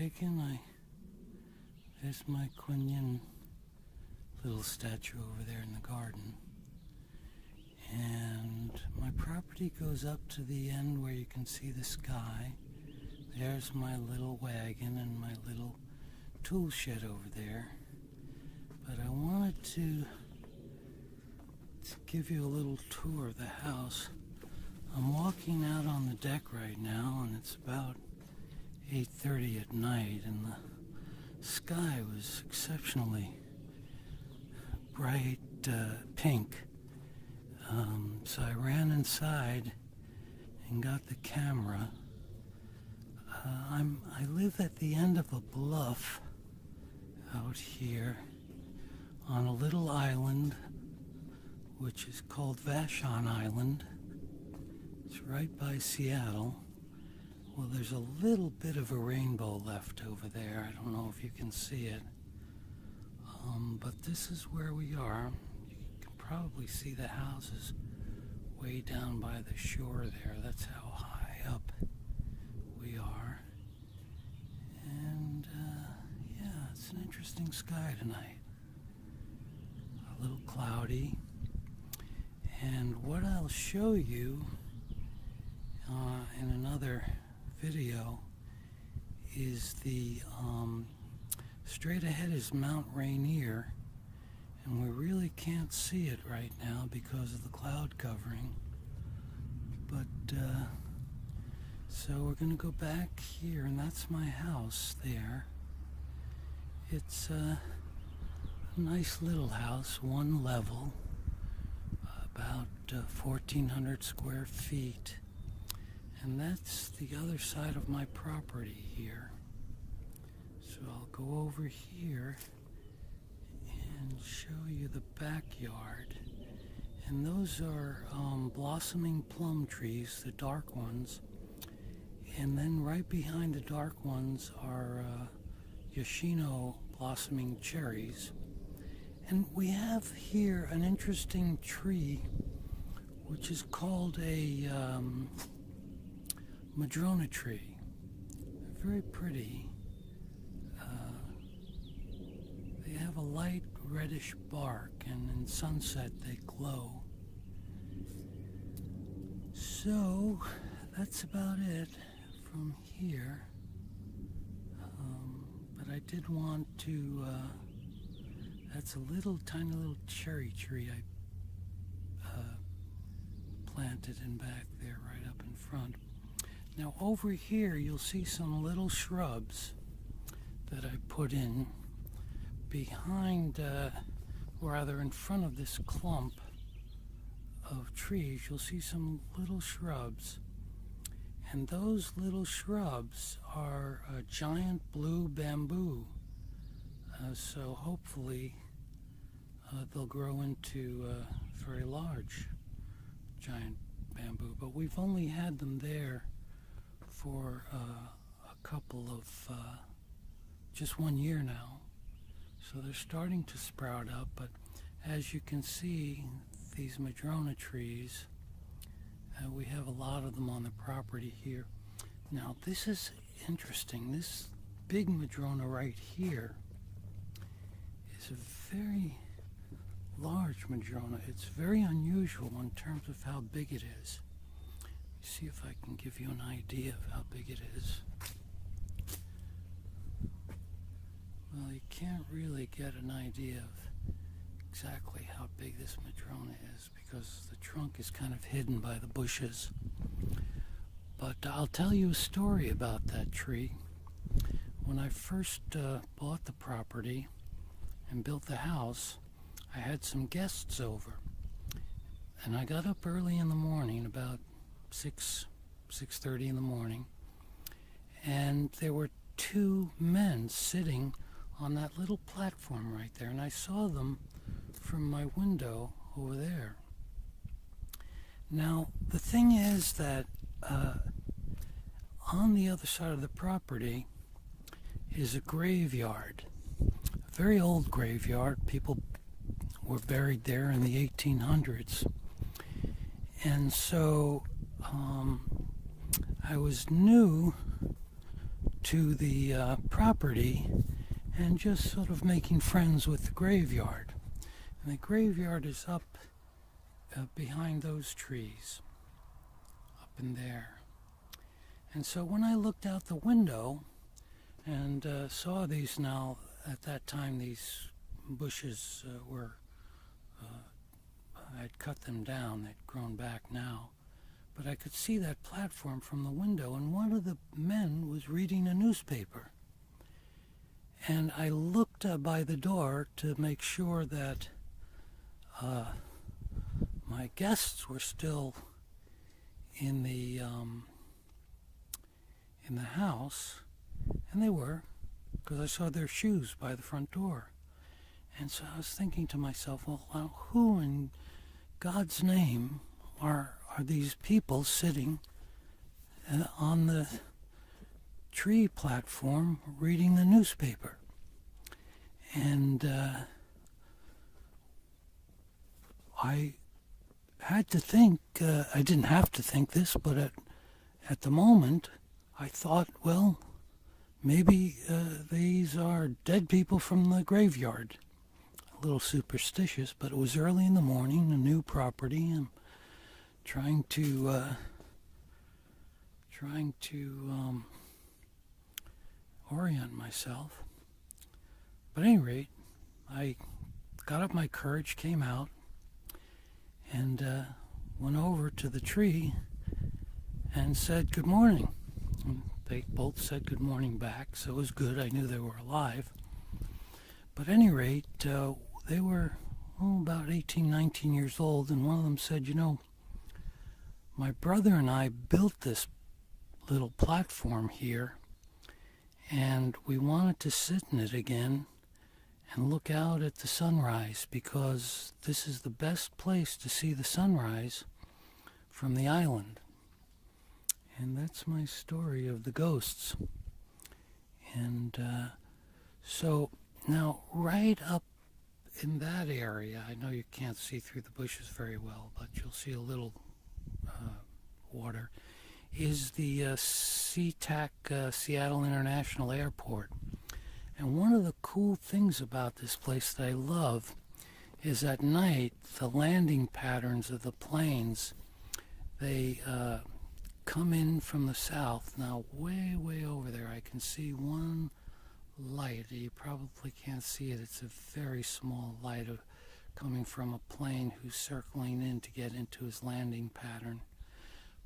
mistaken, there's my Kuan little statue over there in the garden. And my property goes up to the end where you can see the sky. There's my little wagon and my little tool shed over there. But I wanted to give you a little tour of the house. I'm walking out on the deck right now, and it's about 8:30 at night, and the sky was exceptionally bright pink. So I ran inside and got the camera. I live at the end of a bluff out here on a little island which is called Vashon Island. It's right by Seattle. Well, there's a little bit of a rainbow left over there. I don't know if you can see it. But this is where we are. You can probably see the houses way down by the shore there. That's how high up we are. And yeah, it's an interesting sky tonight. A little cloudy. And what I'll show you in another video is the straight ahead is Mount Rainier, and we really can't see it right now because of the cloud covering. But so we're going to go back here, and that's my house there. It's a nice little house, one level, about 1,400 square feet. And that's the other side of my property here. So I'll go over here and show you the backyard. And those are blossoming plum trees, the dark ones. And then right behind the dark ones are Yoshino blossoming cherries. And we have here an interesting tree which is called a Madrona tree. Very pretty. They have a light reddish bark, and in sunset they glow. So that's about it from here. But I did want to, that's a tiny little cherry tree I planted in back there right up in front. Now over here you'll see some little shrubs that I put in behind, rather in front of this clump of trees. You'll see some little shrubs, and those little shrubs are a giant blue bamboo. So hopefully they'll grow into very large giant bamboo, but we've only had them there for a couple of just 1 year now, so they're starting to sprout up. But as you can see, these Madrona trees, we have a lot of them on the property here. Now this is interesting. This big Madrona right here is a very large Madrona. It's very unusual in terms of how big it is. See if I can give you an idea of how big it is. Well, you can't really get an idea of exactly how big this Madrona is because the trunk is kind of hidden by the bushes. But I'll tell you a story about that tree. When I first bought the property and built the house, I had some guests over. And I got up early in the morning, about 6:30 in the morning, and there were two men sitting on that little platform right there, and I saw them from my window over there. Now the thing is that on the other side of the property is a graveyard, a very old graveyard. People were buried there in the 1800s, and so I was new to the property and just sort of making friends with the graveyard. And the graveyard is up behind those trees, up in there. And so when I looked out the window and saw these now, at that time these bushes were, I'd cut them down, they'd grown back now. But I could see that platform from the window, and one of the men was reading a newspaper. And I looked by the door to make sure that my guests were still in the house, and they were, because I saw their shoes by the front door. And so I was thinking to myself, well, who in God's name are these people sitting on the tree platform reading the newspaper? And I had to think, I didn't have to think this, but at the moment I thought, well, maybe these are dead people from the graveyard. A little superstitious, but it was early in the morning, a new property, and trying to orient myself. But at any rate, I got up my courage, came out, and went over to the tree and said good morning. And they both said good morning back, so it was good. I knew they were alive. But at any rate, they were about 18, 19 years old, and one of them said, my brother and I built this little platform here, and we wanted to sit in it again and look out at the sunrise, because this is the best place to see the sunrise from the island. And that's my story of the ghosts. And so now right up in that area, I know you can't see through the bushes very well, but you'll see a little water, is the SeaTac Seattle International Airport. And one of the cool things about this place that I love is at night, the landing patterns of the planes, they come in from the south. Now, way, way over there, I can see one light. You probably can't see it. It's a very small light coming from a plane who's circling in to get into his landing pattern.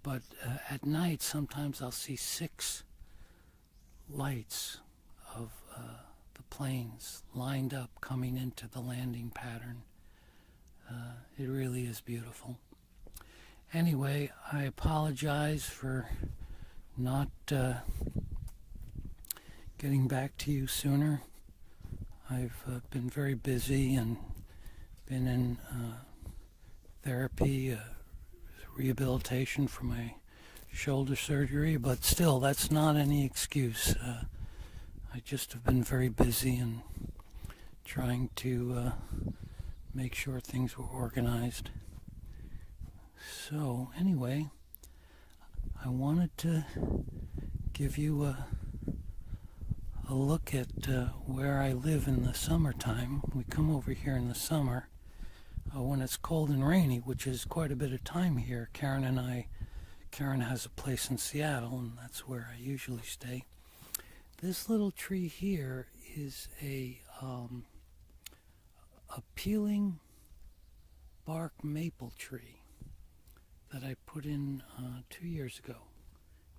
But at night, sometimes I'll see 6 lights of the planes lined up coming into the landing pattern. It really is beautiful. Anyway, I apologize for not getting back to you sooner. I've been very busy and been in therapy, rehabilitation for my shoulder surgery, but still, that's not any excuse. I just have been very busy and trying to make sure things were organized. So anyway, I wanted to give you a look at where I live in the summertime. We come over here in the summer when it's cold and rainy, which is quite a bit of time here. Karen has a place in Seattle, and that's where I usually stay. This little tree here is a peeling bark maple tree that I put in 2 years ago,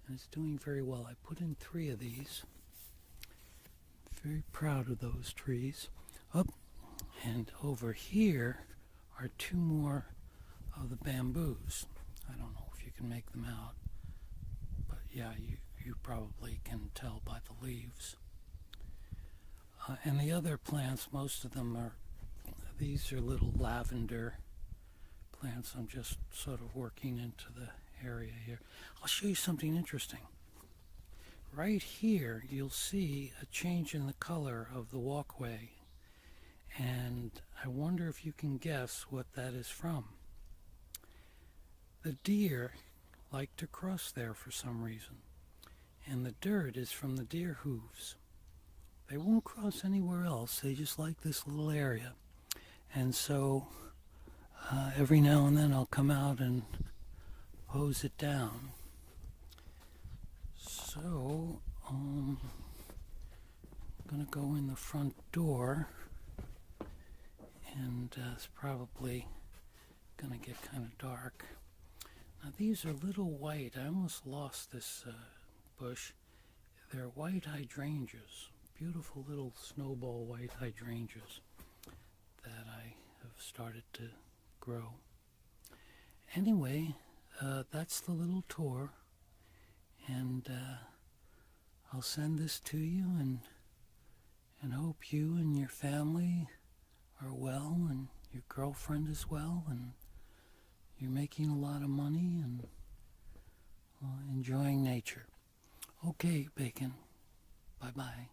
and it's doing very well. I put in 3 of these. Very proud of those trees. And over here are 2 more of the bamboos. I don't know if you can make them out, but yeah, you probably can tell by the leaves. And the other plants, most of them these are little lavender plants. I'm just sort of working into the area here. I'll show you something interesting. Right here, you'll see a change in the color of the walkway, and I wonder if you can guess what that is from. The deer like to cross there for some reason, And the dirt is from the deer hooves. They won't cross anywhere else. They just like this little area. And so every now and then I'll come out and hose it down. So I'm going to go in the front door, and it's probably going to get kind of dark. Now these are little white. I almost lost this bush. They're white hydrangeas, beautiful little snowball white hydrangeas that I have started to grow. Anyway, that's the little tour, and I'll send this to you, and hope you and your family are well, and your girlfriend is well, and you're making a lot of money and enjoying nature. Okay, Bacon. Bye-bye.